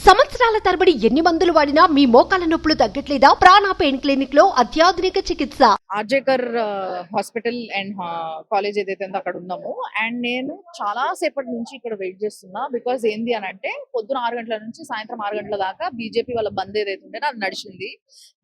సంవత్సరాల తరబడి ఎన్ని మందులు వాడినా మీ మోకాల నొప్పులు తగ్గట్లేదా? ప్రాణ పెయిన్ క్లినిక్ లో అత్యాధునిక చికిత్స. ఆర్జేకర్ హాస్పిటల్ అండ్ కాలేజ్ ఏదైతే ఉందో అక్కడ ఉన్నాము. అండ్ నేను చాలా సేపటి నుంచి ఇక్కడ వెయిట్ చేస్తున్నా. బికాస్ ఏంది అని అంటే పొద్దున 6 గంటల నుంచి సాయంత్రం 6 గంటల దాకా బీజేపీ వాళ్ళ బంద్ ఏదైతే ఉంటే అది నడిచింది.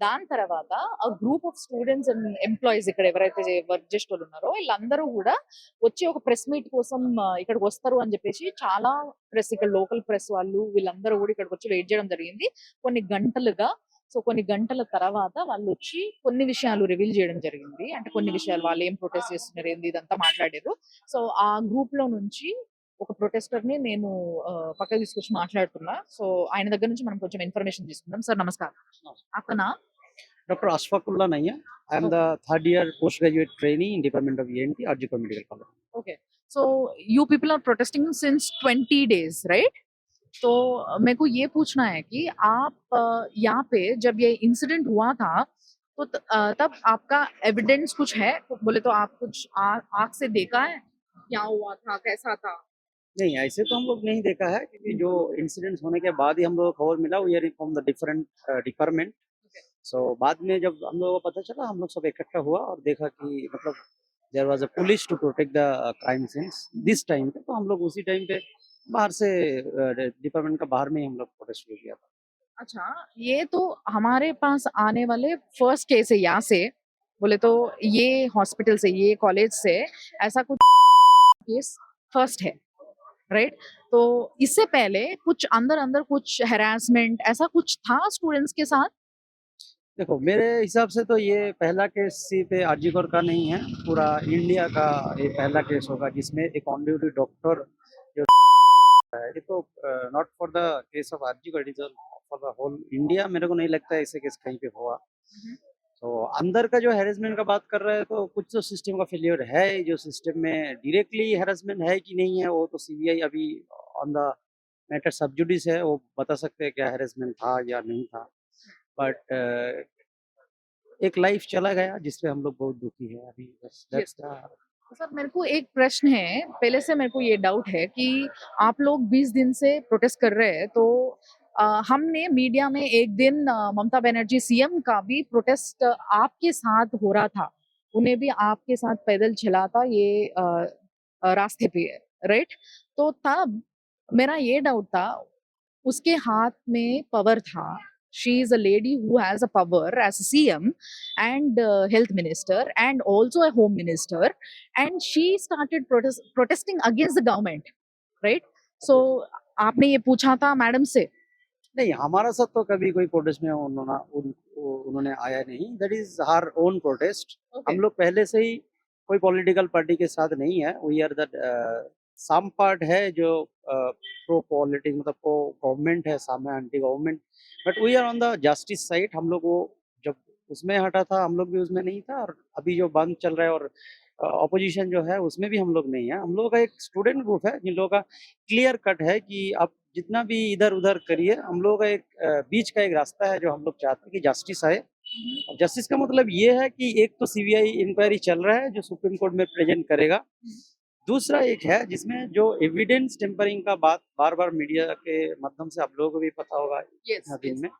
దాని తర్వాత ఆ group of students and employees ఇక్కడ ఎవరైతే వర్క్ చేసే వాళ్ళు ఉన్నారో వీళ్ళందరూ కూడా వచ్చి ఒక ప్రెస్ మీట్ కోసం ఇక్కడికి వస్తారు అని చెప్పేసి చాలా ప్రెస్, ఇక్కడ లోకల్ ప్రెస్ వాళ్ళు వీళ్ళందరూ కూడా ఇక్కడికి వచ్చి వెయిట్ చేయడం జరిగింది కొన్ని గంటలుగా. సో కొన్ని గంటల తర్వాత వాళ్ళు వచ్చి కొన్ని విషయాలు రివీల్ చేయడం జరిగింది. అంటే కొన్ని విషయాలు వాళ్ళు ఏం ప్రొటెస్ట్ చేస్తున్నారు ఏంది ఇదంతా మాట్లాడారు. సో ఆ గ్రూప్ లో నుంచి ఒక ప్రొటెస్టర్ ని నేను పక్కకు తీసుకొచ్చి మాట్లాడుతున్నా. సో ఆయన దగ్గర నుంచి మనం కొంచెం ఇన్ఫర్మేషన్ తీసుకుందాం. సార్ నమస్కారం. అక్కడ Dr. Ashfaqullah Nayyar. I am the third year postgraduate trainee in Department of ENT, Arjikor Medical College. Okay. So you people are protesting since 20 days, right? तो मेरे को ये पूछना है कि आप यहाँ पे जब ये इंसिडेंट हुआ था तो तब आपका एविडेंस कुछ है? बोले तो आप कुछ आँख से देखा है क्या हुआ था, कैसा था? नहीं, ऐसे तो हम लोग नहीं देखा है क्योंकि जो इंसिडेंट्स होने के बाद ही हम लोग को खबर मिला, we are from the different department. So बाद में जब हम लोगों को पता चला, हम लोग सब इकट्ठा हुआ और देखा कि मतलब there was a police to protect the crime scenes this time पे. तो हम लोग उसी टाइम पे बाहर से डिपार्टमेंट का बाहर में ही हम लोग प्रोटेस्ट शुरू किया था. अच्छा, ये तो हमारे पास आने वाले फर्स्ट केस है यहाँ से. बोले तो ये हॉस्पिटल से, ये कॉलेज से ऐसा कुछ केस फर्स्ट है, राइट? तो इससे पहले कुछ अंदर कुछ हैरासमेंट ऐसा कुछ था स्टूडेंट्स के साथ? देखो, मेरे हिसाब से तो ये पहला केस सिर्फ आरजीकर का नहीं है, पूरा इंडिया का ये पहला केस होगा जिसमें एक ऑन ड्यूटी डॉक्टर जो है. ये तो not for the case of RG Kar, it is for the whole India. मेरे को नहीं लगता है ऐसे केस कहीं पे हुआ. तो अंदर का जो हैरेसमेंट का बात कर रहे हैं तो कुछ तो सिस्टम का फेलियर है. जो सिस्टम में डायरेक्टली हैरेसमेंट है कि नहीं है वो तो सीबीआई अभी ऑन द मैटर सब जुडिस है, वो बता सकते हैं क्या हैरेसमेंट था या नहीं था. बट एक लाइफ चला गया जिसपे हम लोग बहुत दुखी है अभी. that's the सर मेरे को एक प्रश्न है, पहले से मेरे को ये डाउट है कि आप लोग 20 दिन से प्रोटेस्ट कर रहे हैं. तो हमने मीडिया में एक दिन ममता बनर्जी सीएम का भी प्रोटेस्ट आपके साथ हो रहा था, उन्हें भी आपके साथ पैदल चला था ये रास्ते पे, राइट? तो तब मेरा ये डाउट था, उसके हाथ में पावर था. She is a lady who has a power as a CM and health minister and also a home minister, and she started protesting against the government, right? So आपने ये पूछा था मैडम से? नहीं, हमारा साथ तो कभी कोई प्रोटेस्ट में उन्होंने आया नहीं. That is her own protest. हम लोग पहले से ही कोई पॉलिटिकल पार्टी के साथ नहीं है. We are the some part है जो प्रो पॉलिटिक्स मतलब प्रो गवर्नमेंट है, सम है anti government. But we are on the justice side. हम लोग वो जब उसमें हटा था हम लोग भी उसमें नहीं था, और अभी जो बंद चल रहा है और ऑपोजिशन जो है उसमें भी हम लोग नहीं है. हम लोगों का एक स्टूडेंट ग्रुप है जिन लोगों का क्लियर कट है कि आप जितना भी इधर उधर करिए, हम लोगों का एक बीच का एक रास्ता है जो हम लोग चाहते हैं कि जस्टिस आए. और जस्टिस का मतलब ये है कि एक तो सीबीआई इंक्वायरी चल रहा है जो सुप्रीम कोर्ट में प्रेजेंट करेगा. दूसरा एक है जिसमें जो एविडेंस टेम्परिंग का बात बार बार मीडिया के माध्यम से आप लोगों को भी पता होगा दिन में,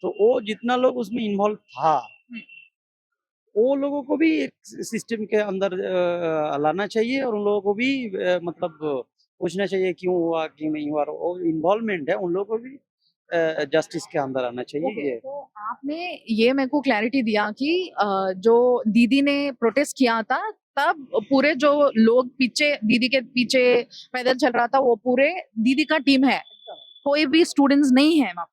तो वो जितना लोग उसमें इन्वॉल्व था वो लोगों को भी एक सिस्टम के अंदर लाना चाहिए, और उन लोगों को भी मतलब पूछना चाहिए क्यों हुआ क्यों नहीं हुआ. वो इन्वॉल्वमेंट है उन लोगों को भी जस्टिस के अंदर आना चाहिए. Okay, तो आपने ये मेरे को क्लैरिटी दिया कि जो दीदी ने प्रोटेस्ट किया था तब पूरे जो लोग पीछे दीदी के पीछे पैदल चल रहा था वो पूरे दीदी का टीम है, कोई भी स्टूडेंट्स नहीं है वहाँ?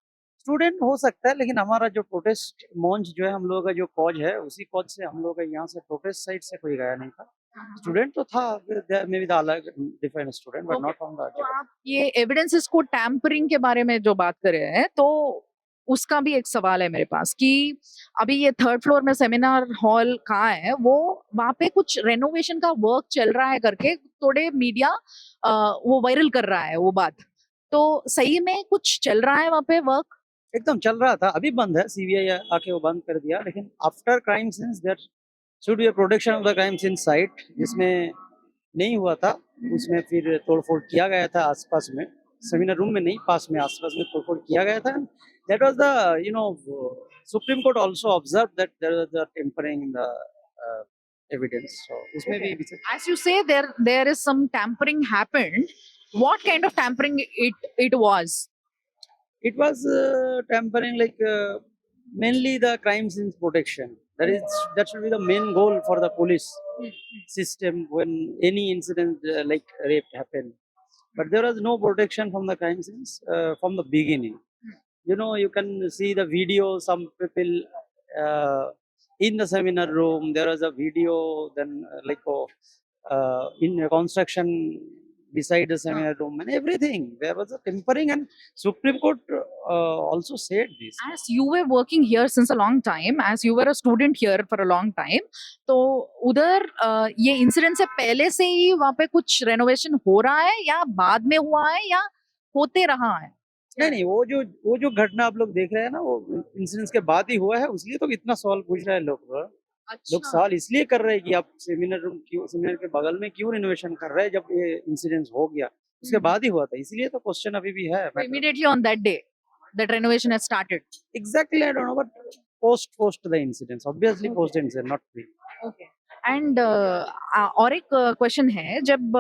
स्टूडेंट हो सकता है, लेकिन हमारा जो प्रोटेस्ट मंच जो है हम लोगों का जो कॉज है उसी कॉज से हम लोग का यहाँ से प्रोटेस्ट साइड से कोई गया नहीं था. स्टूडेंट तो था, मे बी द अलग different student but not from the. तो आप ये एविडेंसेस को टैम्परिंग के बारे में जो बात कर रहे हैं तो उसका भी एक सवाल है मेरे पास कि अभी ये 3rd फ्लोर में सेमिनार हॉल कहाँ है, वो वहाँ पे कुछ रेनोवेशन का वर्क चल रहा है करके थोड़े मीडिया वो वायरल कर रहा है वो बात. तो सही में कुछ चल रहा है वहाँ पे वर्क? एकदम चल रहा था, अभी बंद है. सीबीआई आके वो बंद कर दिया. लेकिन after crime scenes there should be a protection of the crime scene site, जिसमें नहीं हुआ था उसमें फिर तोड़फोड़ किया गया था आसपास में. सेमिनार रूम में नहीं, पास में आसपास में तोड़फोड़ किया गया था. That was the, Supreme Court also observed that there was the tampering in the evidence. So उसमें भी As you say, there is some tampering happened. What kind of tampering it was? it was tampering like mainly the crime scenes protection. That should be the main goal for the police system when any incident like rape happened. But there was no protection from the crime scenes from the beginning. You can see the video. Some people in the seminar room. There was a video. Then in a construction beside the seminar room and everything. There was a tampering, and Supreme Court also said this. As you were working here since a long time, as you were a student here for a long time, तो उधर ये incident से पहले से ही वहाँ पे कुछ renovation हो रहा है या बाद में हुआ है या होते रहा है? नहीं, वो जो घटना आप लोग देख रहे हैं ना, वो इंसिडेंस के बाद ही हुआ है. उसलिए तो इतना सवाल पूछ रहे हैं लोग. लोग सवाल इसलिए कर रहे हैं कि आप सेमिनार के बगल में क्यों रिनोवेशन कर रहे हैं जब ये इंसिडेंट हो गया. उसके बाद ही हुआ था, इसलिए तो क्वेश्चन अभी भी है. Immediately on that day, that renovation has started. Exactly, I don't know, but post the incidents, obviously post the incident, not pre. Okay. And और एक क्वेश्चन है, जब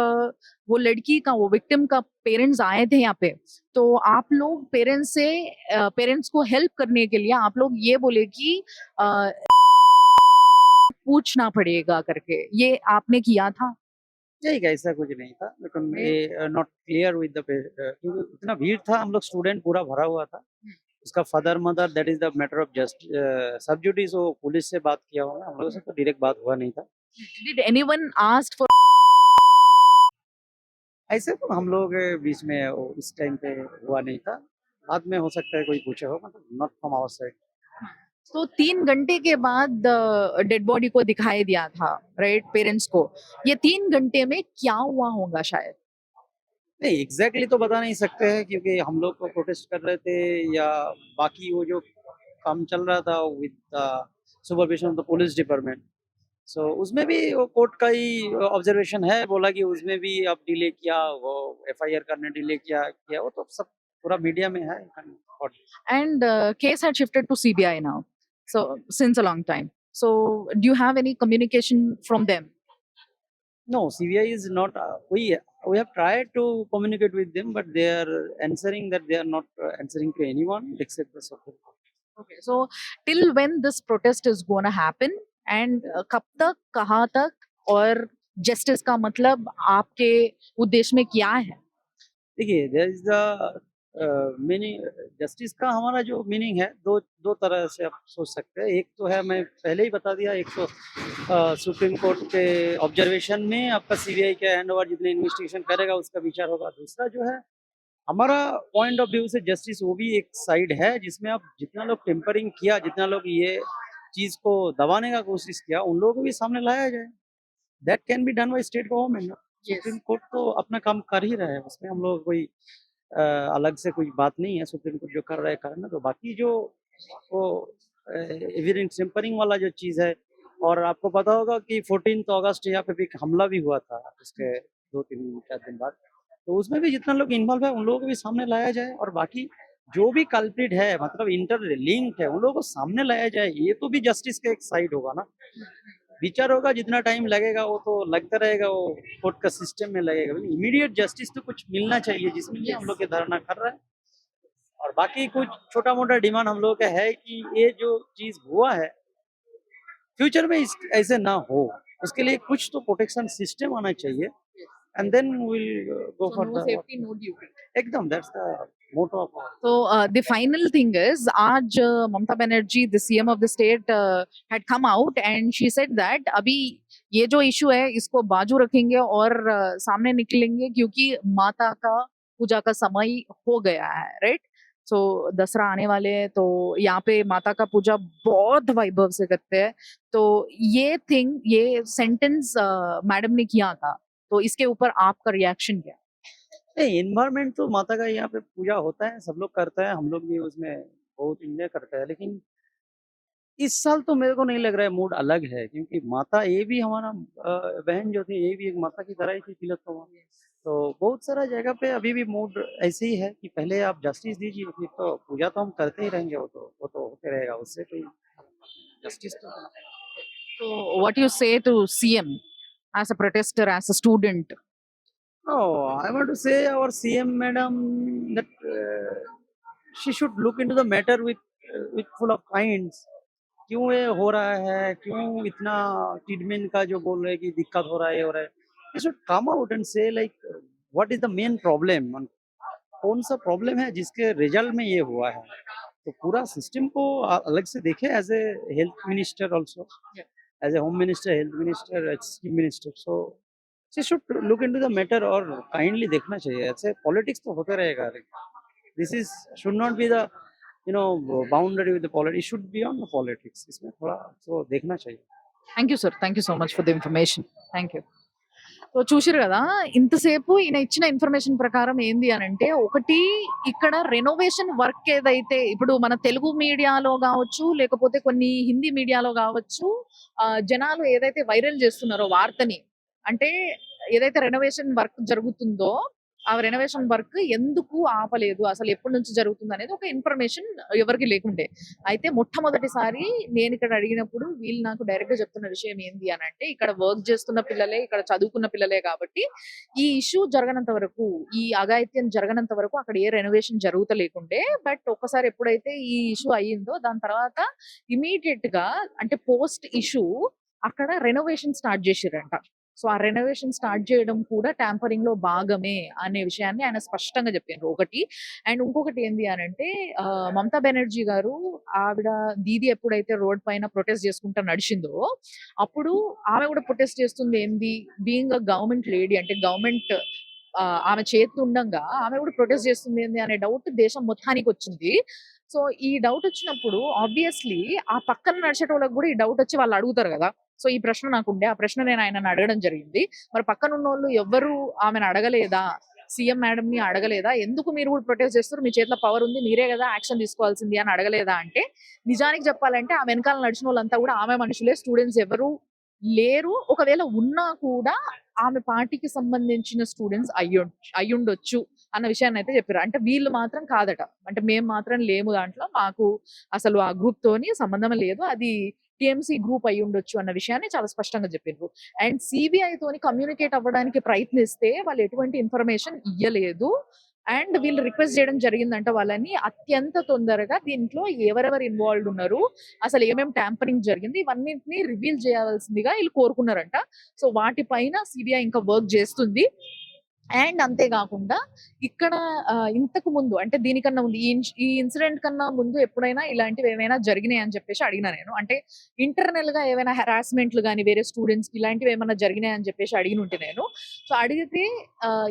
वो लड़की का, वो विक्टिम का पेरेंट्स आए थे यहाँ पे, तो आप लोग पेरेंट्स को हेल्प करने के लिए आप लोग ये बोले कि पूछना पड़ेगा करके, ये आपने किया था? नहीं, ऐसा कुछ नहीं था, लेकिन ये नॉट क्लियर विद द क्योंकि इतना भीड़ था, हम लोग स्टूडेंट पूरा भरा हुआ था. उसका father mother, that is the matter of just sub judice. वो पुलिस से बात किया होगा, हम लोगों से तो डायरेक्ट बात हुआ नहीं था. Did anyone asked for? ऐसे तो हम लोग के बीच में उस टाइम पे हुआ नहीं था. बाद में हो सकता है कोई पूछा होगा, नॉट फ्रॉम आवर साइड. तो 3 घंटे के बाद डेड बॉडी को दिखाई दिया था, राइट, पेरेंट्स को. ये 3 घंटे में क्या हुआ होगा शायद? नहीं, एग्जैक्टली तो बता नहीं सकते हैं, क्योंकि हम लोग को प्रोटेस्ट कर रहे थे या बाकी वो जो काम चल रहा था with supervision of the police department. So उसमें भी वो कोर्ट का ही ऑब्जर्वेशन है. बोला कि उसमें भी अब डिले किया, वो एफआईआर करने डिले किया वो तो सब पूरा मीडिया में है. And case had shifted to CBI now, so since a long time. So do you have any communication from them? No, CBI is not. We have tried to communicate with them, but they are answering that they are not answering to anyone except the Supreme Court. Okay, so till when this protest is going to happen, and कब तक, कहाँ तक, और justice का मतलब आपके उद्देश्य में क्या है? देखिए, there is the meaning justice का. हमारा जो मीनिंग है दो तरह से आप सोच सकते हैं. एक तो है, मैं पहले ही बता दिया, एक तो सुप्रीम कोर्ट के ऑब्जर्वेशन में आपका सीबीआई का हैंड ओवर जितने इन्वेस्टिगेशन करेगा उसका विचार होगा. दूसरा जो है हमारा पॉइंट ऑफ व्यू से जस्टिस, वो भी एक साइड है जिसमें आप जितना लोग टेम्परिंग किया, जितना लोग ये चीज को दबाने का कोशिश किया, उन लोगों को भी सामने लाया जाए. That can be done by state government. Supreme court तो अपना काम कर ही रहा है, उसमें हम लोग कोई अलग से कोई बात नहीं है. सुप्रीम कोर्ट जो कर रहा है करना. तो बाकी जो वो एविडेंस टेम्परिंग वाला जो चीज़ है, और आपको पता होगा कि 14 अगस्त यहाँ पे भी हमला भी हुआ था उसके 2-3-4 दिन बाद. तो उसमें भी जितना लोग इन्वॉल्व है उन लोगों को भी सामने लाया जाए, और बाकी जो भी कल्प्रिट है, मतलब इंटरलिंक्ड है, उन लोगों को सामने लाया जाए. ये तो भी जस्टिस का एक साइड होगा ना. विचार होगा, जितना टाइम लगेगा वो तो लगता रहेगा, वो कोर्ट का सिस्टम में लगेगा. इमीडिएट जस्टिस तो कुछ मिलना चाहिए, जिसमें कि हम लोग के धरना कर रहे हैं. और बाकी कुछ छोटा मोटा डिमांड हम लोग का है कि ये जो चीज हुआ है फ्यूचर में ऐसे ना हो, उसके लिए कुछ तो प्रोटेक्शन सिस्टम आना चाहिए. And then will go for No the safety, no duty. एकदम. That's the motto of So the final thing is, आज Mamata Banerjee, the CM of the state, had come out and she said that अभी ये जो issue है इसको बाजू रखेंगे और सामने निकलेंगे, क्योंकि माता का पूजा का समय हो गया है, राइट. सो दसरा आने वाले हैं, तो यहाँ पे माता का पूजा बहुत वैभव से करते हैं. तो ये सेंटेंस मैडम ने किया था, तो इसके ऊपर आपका रिएक्शन क्या? नहीं, एनवायरमेंट तो माता का यहाँ पे पूजा होता है, सब लोग करते हैं, हम लोग भी उसमें बहुत एंजॉय करते हैं. लेकिन इस साल तो मेरे को नहीं लग रहा है मूड अलग है, क्योंकि माता ये भी हमारा बहन जो थी, ये भी एक माता की तरह ही थी तिलोत्तमा. तो बहुत सारा जगह पे अभी भी मूड ऐसे ही है कि पहले आप जस्टिस दीजिए, फिर तो पूजा तो हम करते ही रहेंगे, वो तो होते रहेगा, उससे कोई जस्टिस तो so what you say to CM as a protester, as a student? No, I want to say our CM madam that she should look into the matter with full of kinds. क्यों ये हो रहा है, क्यों इतना treatment का जो बोल रहे हैं कि दिक्कत हो रहा है, ये हो रहा है, they should come out and say like what is the main problem, कौन सा प्रॉब्लम है जिसके रिजल्ट में ये हुआ है। तो पूरा सिस्टम को अलग से देखे as a health minister also, as a home minister, health minister, chief minister. So she should look into the matter और काइंडली देखना चाहिए। ऐसे पॉलिटिक्स तो होते रहेगा, this is should not be the boundary with the politics, should be on the politics. इसमें थोड़ा तो देखना चाहिए। Thank you sir, thank you so much for the information. Thank you. So చూసారు కదా, ఇంతసేపు ఈయన ఇచ్చిన ఇన్ఫర్మేషన్ ప్రకారం ఏంది అని అంటే, ఒకటి ఇక్కడ రెనోవేషన్ వర్క్ ఏదైతే ఇప్పుడు మన తెలుగు మీడియాలో కావచ్చు, లేకపోతే కొన్ని హిందీ మీడియాలో కావచ్చు, జనాలు ఏదైతే వైరల్ చేస్తున్నారో వార్తని, అంటే ఏదైతే రెనోవేషన్ వర్క్ జరుగుతుందో ఆ రెనోవేషన్ వర్క్ ఎందుకు ఆపలేదు, అసలు ఎప్పటి నుంచి జరుగుతుంది అనేది ఒక ఇన్ఫర్మేషన్ ఎవరికి లేకుండే. అయితే మొట్టమొదటిసారి నేను ఇక్కడ అడిగినప్పుడు వీళ్ళు నాకు డైరెక్ట్ గా చెప్తున్న విషయం ఏంది అని అంటే, ఇక్కడ వర్క్ చేస్తున్న పిల్లలే, ఇక్కడ చదువుకున్న పిల్లలే కాబట్టి ఈ ఇష్యూ జరగనంత వరకు, ఈ అఘాయిత్యం జరగనంత వరకు అక్కడ ఏ రెనోవేషన్ జరుగుతలేకుండే. బట్ ఒక్కసారి ఎప్పుడైతే ఈ ఇష్యూ అయ్యిందో దాని తర్వాత ఇమీడియట్ గా, అంటే పోస్ట్ ఇష్యూ అక్కడ రెనోవేషన్ స్టార్ట్ చేసిరంట. సో ఆ రెనోవేషన్ స్టార్ట్ చేయడం కూడా ట్యాంపరింగ్ లో భాగమే అనే విషయాన్ని ఆయన స్పష్టంగా చెప్పారు ఒకటి. అండ్ ఇంకొకటి ఏంది అని అంటే, మమతా బెనర్జీ గారు, ఆవిడ దీది ఎప్పుడైతే రోడ్ పైన ప్రొటెస్ట్ చేసుకుంటా నడిచిందో అప్పుడు ఆమె కూడా ప్రొటెస్ట్ చేస్తుంది ఏంది, బీయింగ్ అ గవర్నమెంట్ లేడీ, అంటే గవర్నమెంట్ ఆమె చేతుండగా ఆమె కూడా ప్రొటెస్ట్ చేస్తుంది ఏంది అనే డౌట్ దేశం మొత్తానికి వచ్చింది. సో ఈ డౌట్ వచ్చినప్పుడు ఆబ్వియస్లీ ఆ పక్కన నడిచేటోళ్ళకి కూడా ఈ డౌట్ వచ్చి వాళ్ళు అడుగుతారు కదా. సో ఈ ప్రశ్న నాకుండే, ఆ ప్రశ్న నేను ఆయనను అడగడం జరిగింది. మరి పక్కన ఉన్న వాళ్ళు ఎవ్వరు ఆమెను అడగలేదా, సీఎం మేడం ని అడగలేదా, ఎందుకు మీరు కూడా ప్రొటెస్ట్ చేస్తారు, మీ చేతిలో పవర్ ఉంది, మీరే కదా యాక్షన్ తీసుకోవాల్సింది అని అడగలేదా అంటే, నిజానికి చెప్పాలంటే ఆ వెనకాల నడిచిన వాళ్ళంతా కూడా ఆమె మనుషులే, స్టూడెంట్స్ ఎవరు లేరు. ఒకవేళ ఉన్నా కూడా ఆమె పార్టీకి సంబంధించిన స్టూడెంట్స్ అయ్యుండొచ్చు అన్న విషయాన్ని అయితే చెప్పారు. అంటే వీళ్ళు మాత్రం కాదట, అంటే మేము మాత్రం లేము దాంట్లో, మాకు అసలు ఆ గ్రూప్ తోని సంబంధం లేదు, అది టిఎంసీ గ్రూప్ అయి ఉండొచ్చు అన్న విషయాన్ని చాలా స్పష్టంగా చెప్పారు. అండ్ సిబిఐ తోని కమ్యూనికేట్ అవ్వడానికి ప్రయత్నిస్తే వాళ్ళు ఎటువంటి ఇన్ఫర్మేషన్ ఇయ్యలేదు. అండ్ వీళ్ళు రిక్వెస్ట్ చేయడం జరిగిందంట వాళ్ళని అత్యంత తొందరగా దీంట్లో ఎవరెవరు ఇన్వాల్వ్ ఉన్నారు, అసలు ఏమేమి ట్యాంపరింగ్ జరిగింది, ఇవన్నింటినీ రివీల్ చేయాల్సిందిగా వీళ్ళు కోరుకున్నారంట. సో వాటిపైన సిబిఐ ఇంకా వర్క్ చేస్తుంది. అండ్ అంతేకాకుండా ఇక్కడ ఇంతకు ముందు, అంటే దీనికన్నా ముందు, ఈ ఇన్సిడెంట్ కన్నా ముందు ఎప్పుడైనా ఇలాంటివి ఏమైనా జరిగినాయి అని చెప్పేసి అడిగినా నేను. అంటే ఇంటర్నల్ గా ఏమైనా హెరాస్మెంట్లు కానీ వేరే స్టూడెంట్స్ కి ఇలాంటివి ఏమైనా జరిగినాయి అని చెప్పేసి అడిగినుంటే నేను. సో అడిగితే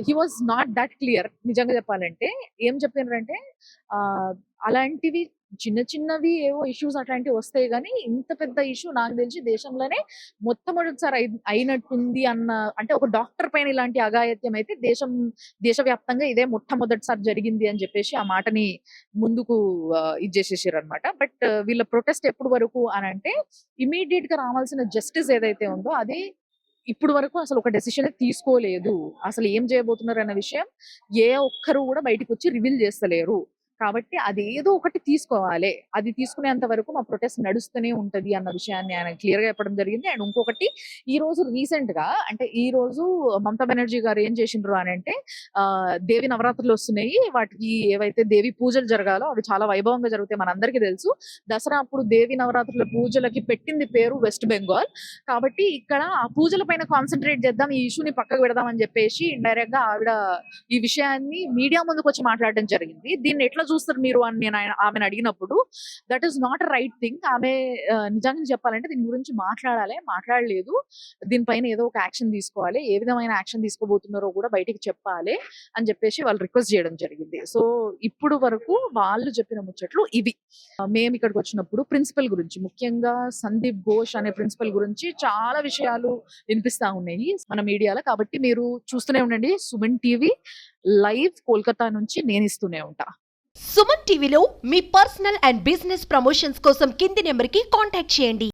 he was not that clear. నిజంగా చెప్పాలంటే ఏం చెప్పినారంటే, అలాంటివి చిన్న చిన్నవి ఏవో ఇష్యూస్ అట్లాంటివి వస్తాయి, కానీ ఇంత పెద్ద ఇష్యూ నాకు తెలిసి దేశంలోనే మొట్టమొదటిసారి అయినట్టుంది అన్న, అంటే ఒక డాక్టర్ పైన ఇలాంటి అఘాయిత్యం అయితే దేశవ్యాప్తంగా ఇదే మొట్టమొదటిసారి జరిగింది అని చెప్పేసి ఆ మాటని ముందుకు ఇది చేసేసారు అనమాట. బట్ వీళ్ళ ప్రొటెస్ట్ ఎప్పుడు వరకు అని అంటే, ఇమీడియట్ గా రావాల్సిన జస్టిస్ ఏదైతే ఉందో అది ఇప్పుడు వరకు అసలు ఒక డెసిషన్ తీసుకోలేదు. అసలు ఏం చేయబోతున్నారు అన్న విషయం ఏ ఒక్కరు కూడా బయటకు వచ్చి రివీల్ చేస్తలేరు. కాబట్టి అదేదో ఒకటి తీసుకోవాలి, అది తీసుకునేంత వరకు మా ప్రొటెస్ట్ నడుస్తూనే ఉంటది అన్న విషయాన్ని ఆయన క్లియర్ గా చెప్పడం జరిగింది. అండ్ ఇంకొకటి, ఈ రోజు రీసెంట్ గా, అంటే ఈ రోజు మమతా బెనర్జీ గారు ఏం చేసిండ్రు అని అంటే, దేవి నవరాత్రులు వస్తున్నాయి, వాటికి ఏవైతే దేవి పూజలు జరగాలో అవి చాలా వైభవంగా జరుగుతాయి, మనందరికీ తెలుసు. దసరా అప్పుడు దేవి నవరాత్రుల పూజలకి పెట్టింది పేరు వెస్ట్ బెంగాల్. కాబట్టి ఇక్కడ ఆ పూజల పైన కాన్సన్ట్రేట్ చేద్దాం, ఈ ఇష్యూని పక్కకు పెడదాం అని చెప్పేసి ఇండైరెక్ట్ గా ఆవిడ ఈ విషయాన్ని మీడియా ముందుకు వచ్చి మాట్లాడడం జరిగింది. దీన్ని ఎట్లా చూస్తారు మీరు అని నేను ఆమెను అడిగినప్పుడు, that is not a right thing. ఆమె నిజంగా చెప్పాలంటే దీని గురించి మాట్లాడలేదు, దీనిపైన ఏదో ఒక యాక్షన్ తీసుకోవాలి, ఏ విధమైన యాక్షన్ తీసుకోబోతున్నారో కూడా బయటికి చెప్పాలి అని చెప్పేసి వాళ్ళు రిక్వెస్ట్ చేయడం జరిగింది. సో ఇప్పుడు వరకు వాళ్ళు చెప్పిన ముచ్చట్లు ఇవి. మేము ఇక్కడికి వచ్చినప్పుడు ప్రిన్సిపల్ గురించి, ముఖ్యంగా సందీప్ ఘోష్ అనే ప్రిన్సిపల్ గురించి చాలా విషయాలు వినిపిస్తా ఉన్నాయి మన మీడియాలో. కాబట్టి మీరు చూస్తూనే ఉండండి సుమన్ టీవీ లైవ్, కోల్కతా నుంచి నేను ఇస్తూనే ఉంటా. సుమన్ టీవీలో మీ పర్సనల్ అండ్ బిజినెస్ ప్రమోషన్స్ కోసం కింది నెంబర్కి కాంటాక్ట్ చేయండి.